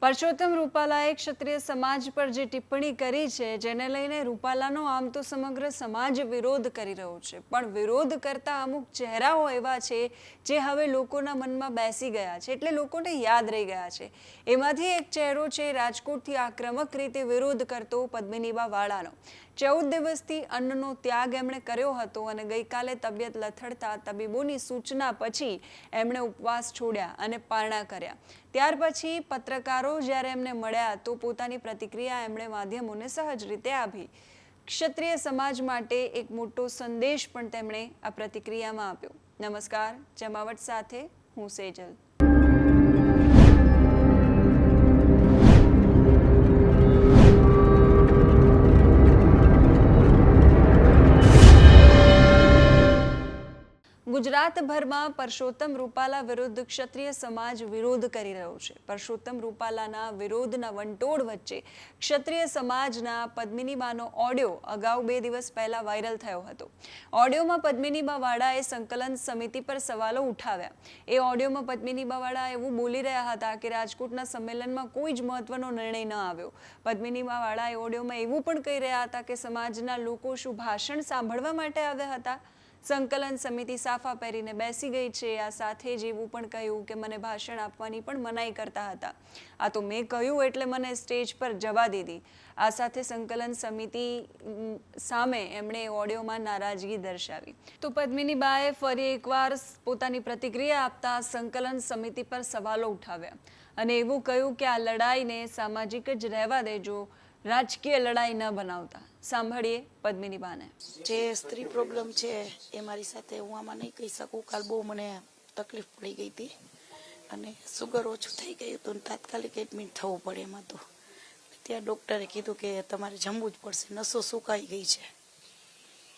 પરસોત્તમ રૂપાલાએ ક્ષત્રિય સમાજ પર જે ટિપ્પણી કરી છે, જેને લઈને રૂપાલાનો આમ તો સમગ્ર સમાજ વિરોધ કરી રહ્યો છે, પણ વિરોધ કરતા અમુક ચહેરાઓ એવા છે જે હવે લોકોના મનમાં બેસી ગયા છે, એટલે લોકોને યાદ રહી ગયા છે. એમાંથી એક ચહેરો છે રાજકોટથી આક્રમક રીતે વિરોધ કરતો પદ્મિનીબા વાળાનો. 14 દિવસથી અન્નનો ત્યાગ એમણે કર્યો હતો અને ગઈકાલે તબિયત લથડતા તબીબોની સૂચના પછી એમણે ઉપવાસ છોડ્યા અને પારણા કર્યા. ત્યાર પછી પત્રકારો જ્યારે એમને મળ્યા તો પોતાની પ્રતિક્રિયા એમણે માધ્યમોને સહજ રીતે આપી. ક્ષત્રિય સમાજ માટે એક મોટો સંદેશ પણ તેમણે આ પ્રતિક્રિયામાં આપ્યો. નમસ્કાર, જમાવટ સાથે હું સેજલ. ગુજરાતભરમાં પરસોત્તમ રૂપાલા વિરુદ્ધ ક્ષત્રિય સમાજ વિરોધ કરી રહ્યો છે. પરસોત્તમ રૂપાલાના વિરોધના વંટોળ વચ્ચે ક્ષત્રિય સમાજના પદ્મિનીબાનો ઓડિયો અગાઉ 2 દિવસ પહેલા વાયરલ થયો હતો. ઓડિયોમાં પદ્મિનીબા વાળાએ સંકલન સમિતિ પર સવાલો ઉઠાવ્યા. એ ઓડિયોમાં પદ્મિનીબા વાળા એવું બોલી રહ્યા હતા કે રાજકોટના સંમેલનમાં કોઈ જ મહત્વનો નિર્ણય ન આવ્યો. પદ્મિનીબા વાળા એ ઓડિયોમાં એવું પણ કહી રહ્યા હતા કે સમાજના લોકો શું ભાષણ સાંભળવા માટે આવ્યા હતા? સંકલન સમિતિ સાફા પહેરીને બેસી ગઈ છે. આ સાથે જ એવું પણ કહ્યું કે મને ભાષણ આપવાની પણ મનાઈ કરતા હતા. આ તો મેં કહ્યું એટલે મને સ્ટેજ પર જવા દીધી. આ સાથે સંકલન સમિતિ સામે એમણે ઓડિયોમાં નારાજગી દર્શાવી. તો પદ્મિનીબાએ ફરી એકવાર પોતાની પ્રતિક્રિયા આપતા સંકલન સમિતિ પર સવાલો ઉઠાવ્યા અને એવું કહ્યું કે આ લડાઈને સામાજિક જ રહેવા દેજો, રાજકીય લડાઈ ન બનાવતા. સાંભળીએ પદ્મિનીબાને. જે સ્ત્રી પ્રોબ્લેમ છે એ મારી સાથે હું આમાં નહીં કહી શકું. કાલ બહુ મને તકલીફ પડી ગઈ હતી અને સુગર ઓછું થઈ ગયું હતું અને તાત્કાલિક એડમિટ થવું પડે એમાં. તો ત્યાં ડૉક્ટરે કીધું કે તમારે જમવું જ પડશે, નસો સુકાઈ ગઈ છે.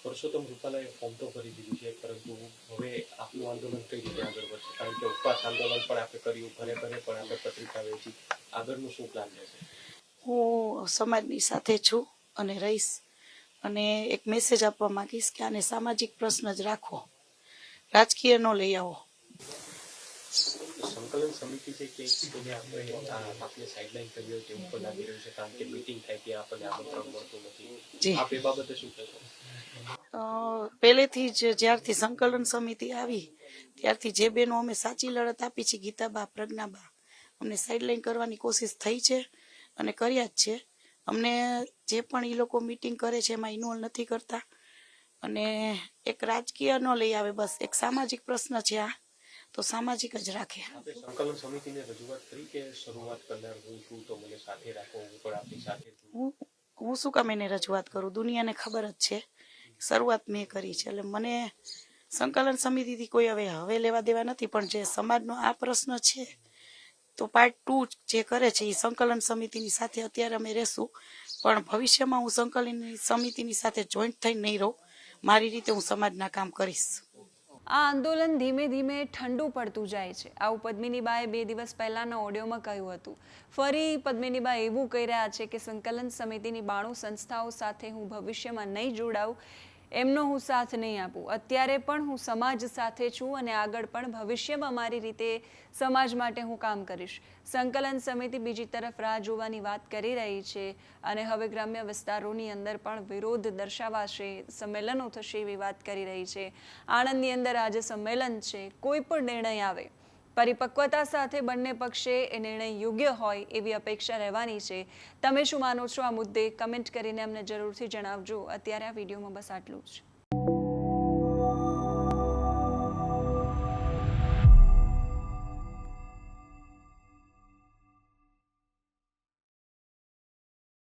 પરસોત્તમ રૂપાલાએ ફોર્મ તો ભરી દીધું છે, પરંતુ હવે આપનું આંદોલન કઈ રીતે આગળ વધશે? કારણ કે ઉપવાસ આંદોલન પણ આપણે કર્યું, ઘરે ઘરે પણ આપણે પત્રિકા વેચી. આગળનું શું પ્લાન રહેશે? હું સમાજની સાથે છું અને રહીશ અને એક મેસેજ આપવા માંગીશ કે આને સામાજિક પ્રશ્ન જ રાખો, રાજકીય ન લઈ આવો. સંકલન સમિતિ છે કે એને આપણે સાઇડલાઇન કરી હોય તેવું પણ લાગી રહ્યું છે, કારણ કે મીટિંગ થાય ત્યાં આપણને આમંત્રણ મળતું નથી. આપ એ બાબતે શું કહેશો? પહેલેથી જ જ્યારથી સંકલન સમિતિ આવી ત્યારથી જે બેનો અમે સાચી લડત આપી છે, ગીતાબા, પ્રજ્ઞાબા, અમને સાઇડલાઇન કરવાની કોશિશ થઈ છે અને કર્યા જ છે. અમને જે પણ એ લોકો મીટિંગ કરે છે એમાં ઇન્વોલ્વ નથી કરતા અને એક રાજકીય ન લઈ આવે, બસ એક સામાજિક પ્રશ્ન છે. આ તો સામાજિક જ રાખે. સંકલન સમિતિને રજૂઆત કરી કે શરૂઆત કરનાર હું છું તો મને સાથે રાખો, હું પણ આપની સાથે છું. હું શું કામ એને રજૂઆત કરું? દુનિયાને ખબર જ છે શરૂઆત મેં કરી છે. એટલે મને સંકલન સમિતિથી કોઈ હવે લેવા દેવા નથી, પણ જે સમાજનો આ પ્રશ્ન છે તો પાર્ટ 2 જે કરે છે એ સંકલન સમિતિની સાથે અત્યારે અમે રહેશું, પણ ભવિષ્યમાં હું સંકલન સમિતિની સાથે જોઈન્ટ થઈને નહીં રહું. મારી રીતે હું સમાજના કામ કરીશ. આ આંદોલન ધીમે ધીમે ઠંડુ પડતું જાય છે. આવું પદ્મિનીબાએ 2 દિવસ પહેલાના ઓડિયોમાં કહ્યું હતું. ફરી પદ્મિનીબા એવું કહી રહ્યા છે કે સંકલન સમિતિની 92 સંસ્થાઓ સાથે હું ભવિષ્યમાં નહીં જોડાઉં, એમનો હું સાથ નહીં આપું. અત્યારે પણ હું સમાજ સાથે છું અને આગળ પણ ભવિષ્યમાં મારી રીતે સમાજ માટે હું કામ કરીશ. સંકલન સમિતિ બીજી તરફ રાહ જોવાની વાત કરી રહી છે અને હવે ગ્રામ્ય વિસ્તારોની અંદર પણ વિરોધ દર્શાવાશે, સંમેલનો થશે એવી વાત કરી રહી છે. આણંદની અંદર આજે સંમેલન છે. કોઈ પણ નિર્ણય આવે પરિપક્વતા સાથે બંને પક્ષે એ નિર્ણય યોગ્ય હોય એવી અપેક્ષા રહેવાની છે. તમે શું માનો છો આ મુદ્દે? કમેન્ટ કરીને અમને જરૂરથી જણાવજો. અત્યારે આ વિડીયોમાં બસ આટલું જ.